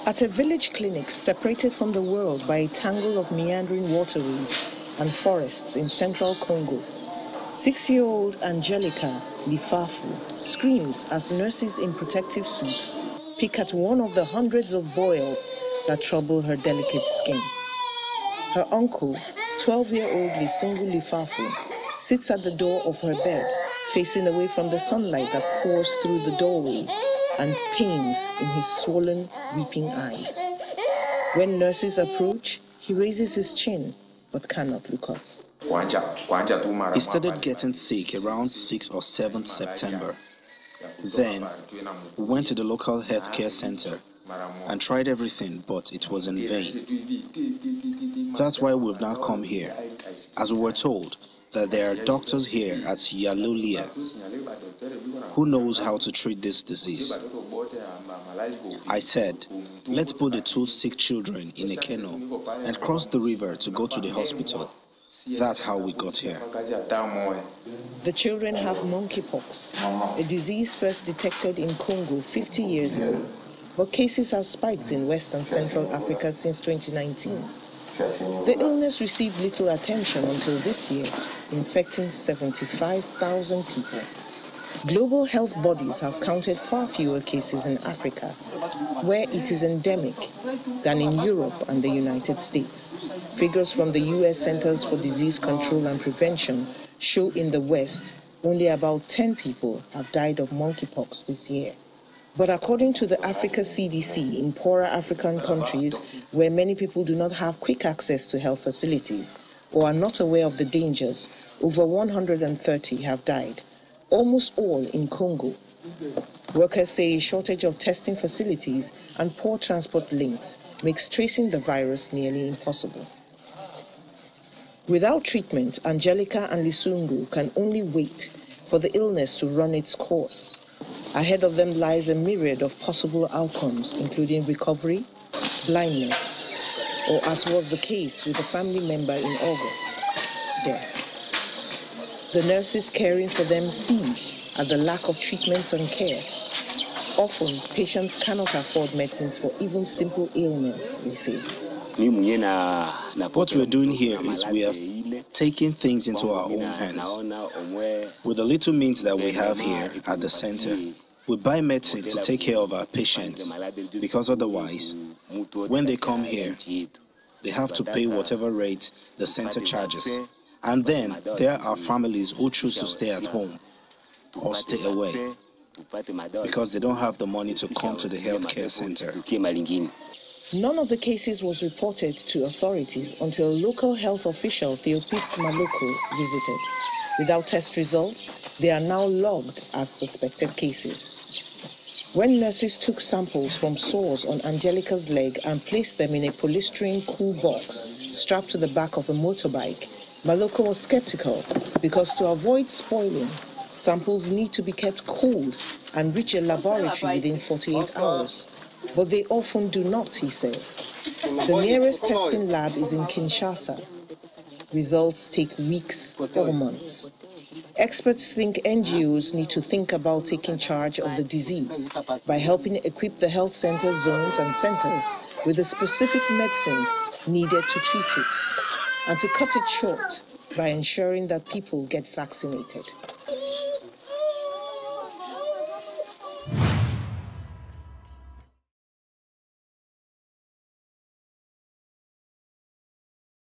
At a village clinic separated from the world by a tangle of meandering waterways and forests in central Congo, 6-year-old Angelica Lifafu screams as nurses in protective suits pick at one of the hundreds of boils that trouble her delicate skin. Her uncle, 12-year-old Lisungu Lifafu, sits at the door of her bed, facing away from the sunlight that pours through the doorway and pains in his swollen, weeping eyes. When nurses approach, he raises his chin but cannot look up. He started getting sick around 6 or 7 September. Then, we went to the local healthcare center and tried everything, but it was in vain. That's why we've now come here, as we were told that there are doctors here at Yalolia who knows how to treat this disease. I said, let's put the 2 sick children in a canoe and cross the river to go to the hospital. That's how we got here. The children have monkeypox, a disease first detected in Congo 50 years ago, but cases have spiked in West and Central Africa since 2019. The illness received little attention until this year, infecting 75,000 people. Global health bodies have counted far fewer cases in Africa, where it is endemic, than in Europe and the United States. Figures from the U.S. Centers for Disease Control and Prevention show in the West only about 10 people have died of monkeypox this year. But according to the Africa CDC, in poorer African countries where many people do not have quick access to health facilities or are not aware of the dangers, over 130 have died, almost all in Congo. Workers say a shortage of testing facilities and poor transport links makes tracing the virus nearly impossible. Without treatment, Angelica and Lisungu can only wait for the illness to run its course. Ahead of them lies a myriad of possible outcomes, including recovery, blindness, or, as was the case with a family member in August, death. The nurses caring for them seethe at the lack of treatments and care. Often, patients cannot afford medicines for even simple ailments, they say. What we're doing here is we are taking things into our own hands. With the little means that we have here at the center, we buy medicine to take care of our patients, because otherwise, when they come here, they have to pay whatever rate the center charges. And then there are families who choose to stay at home or stay away because they don't have the money to come to the healthcare center. None of the cases was reported to authorities until local health official Theopist Maloko visited. Without test results, they are now logged as suspected cases. When nurses took samples from sores on Angelica's leg and placed them in a polystyrene cool box strapped to the back of a motorbike, Maloko was skeptical because to avoid spoiling, samples need to be kept cold and reach a laboratory within 48 hours. But they often do not, he says. The nearest testing lab is in Kinshasa. Results take weeks or months. Experts think NGOs need to think about taking charge of the disease by helping equip the health center zones and centers with the specific medicines needed to treat it, and to cut it short by ensuring that people get vaccinated.